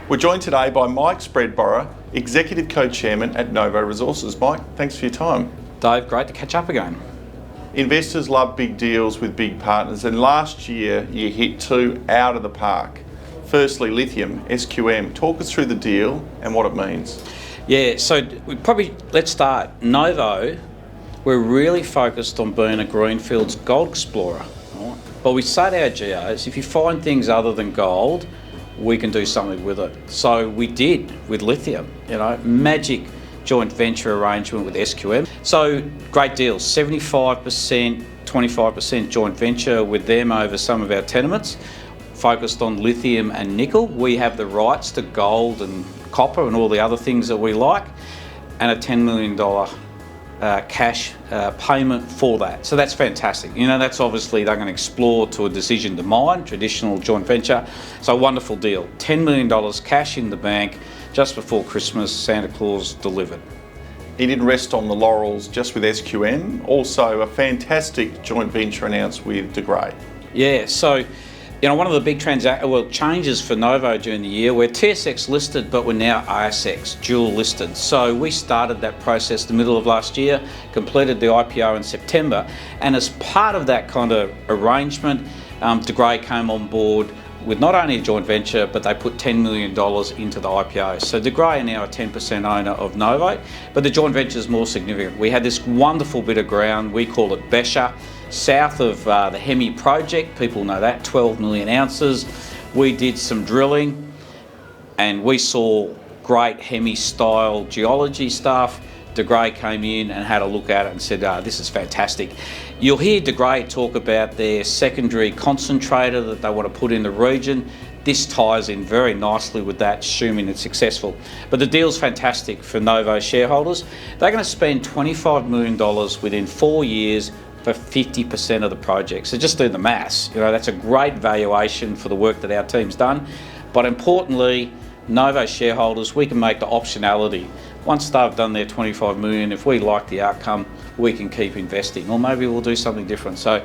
We're joined today by Mike Spreadborough, Executive Co-Chairman at Novo Resources. Mike, thanks for your time. Dave, great to catch up again. Investors love big deals with big partners, and last year you hit two out of the park. Firstly, lithium, SQM. Talk us through the deal and what it means. Yeah, so let's start. Novo, we're really focused on being a greenfields gold explorer. Right? But we say to our geos, if you find things other than gold, we can do something with it. So we did with lithium, magic joint venture arrangement with SQM. So great deals, 75%, 25% joint venture with them over some of our tenements, focused on lithium and nickel. We have the rights to gold and copper and all the other things that we like, and a $10 million cash payment for that. So that's fantastic. That's obviously they're going to explore to a decision to mine, traditional joint venture. So a wonderful deal. $10 million cash in the bank just before Christmas. Santa Claus delivered. He didn't rest on the laurels just with SQM, also a fantastic joint venture announced with De Grey. Yeah, so one of the big changes for Novo during the year, we're TSX listed, but we're now ASX dual listed. So we started that process the middle of last year, completed the IPO in September, and as part of that kind of arrangement, De Grey came on board with not only a joint venture, but they put $10 million into the IPO. So De Grey are now a 10% owner of Novo, but the joint venture is more significant. We had this wonderful bit of ground, we call it Besha, south of the Hemi project. People know that, 12 million ounces. We did some drilling and we saw great Hemi style geology stuff. De Grey came in and had a look at it and said, this is fantastic. You'll hear De Grey talk about their secondary concentrator that they want to put in the region. This ties in very nicely with that, assuming it's successful. But the deal's fantastic for Novo shareholders. They're going to spend $25 million within 4 years for 50% of the project. So just do the maths. That's a great valuation for the work that our team's done. But importantly, Novo shareholders, we can make the optionality. Once they've done their 25 million, if we like the outcome, we can keep investing, or maybe we'll do something different. So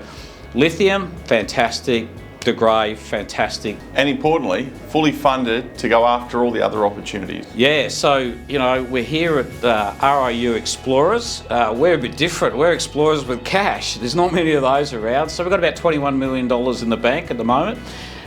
lithium, fantastic. De Grey, fantastic. And importantly, fully funded to go after all the other opportunities. Yeah, so, we're here at RIU Explorers. We're a bit different. We're explorers with cash. There's not many of those around. So we've got about $21 million in the bank at the moment.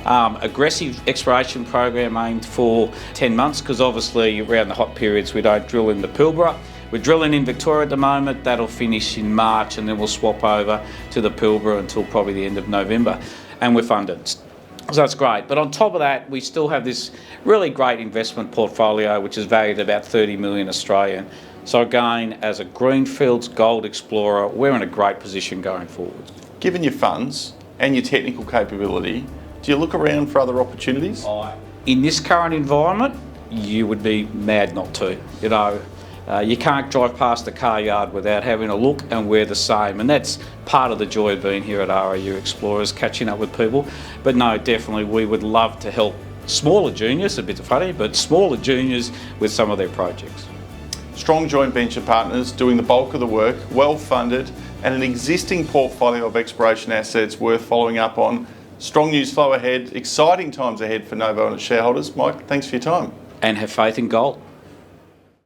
Aggressive exploration program aimed for 10 months, because obviously around the hot periods we don't drill in the Pilbara. We're drilling in Victoria at the moment. That'll finish in March, and then we'll swap over to the Pilbara until probably the end of November. And we're funded. So that's great. But on top of that, we still have this really great investment portfolio, which is valued at about 30 million Australian. So again, as a greenfields gold explorer, we're in a great position going forward. Given your funds and your technical capability, do you look around for other opportunities? In this current environment, you would be mad not to. You can't drive past the car yard without having a look, and we're the same. And that's part of the joy of being here at RIU Explorers, catching up with people. But no, definitely we would love to help smaller juniors, a bit funny, but smaller juniors with some of their projects. Strong joint venture partners doing the bulk of the work, well funded, and an existing portfolio of exploration assets worth following up on. Strong news flow ahead, exciting times ahead for Novo and its shareholders. Mike, thanks for your time. And have faith in gold.